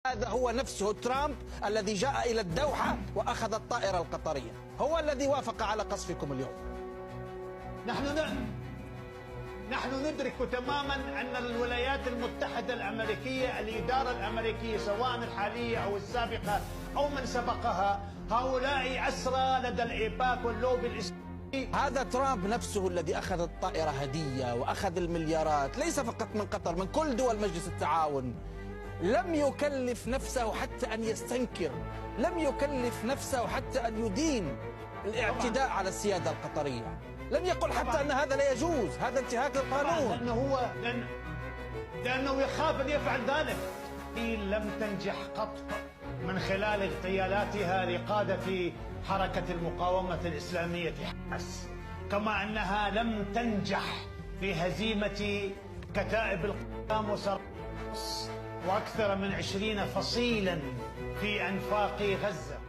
هذا هو نفسه ترامب الذي جاء إلى الدوحة وأخذ الطائرة القطرية، هو الذي وافق على قصفكم اليوم. نحن ندرك تماما أن الولايات المتحدة الأمريكية، الإدارة الأمريكية سواء الحالية أو السابقة أو من سبقها، هؤلاء أسرى لدى الإيباك واللوبي الإسرائيلي. هذا ترامب نفسه الذي أخذ الطائرة هدية وأخذ المليارات، ليس فقط من قطر، من كل دول مجلس التعاون. لم يكلف نفسه حتى أن يستنكر، لم يكلف نفسه حتى أن يدين الاعتداء على السيادة القطرية، لم يقل حتى أن هذا لا يجوز، هذا انتهاك للقانون. لأنه يخاف أن يفعل ذلك. لم تنجح قط من خلال اغتيالاتها لقادة حركة المقاومة الإسلامية حماس، كما أنها لم تنجح في هزيمة كتائب القسام وسرقس وأكثر من 20 فصيلا في أنفاق غزة.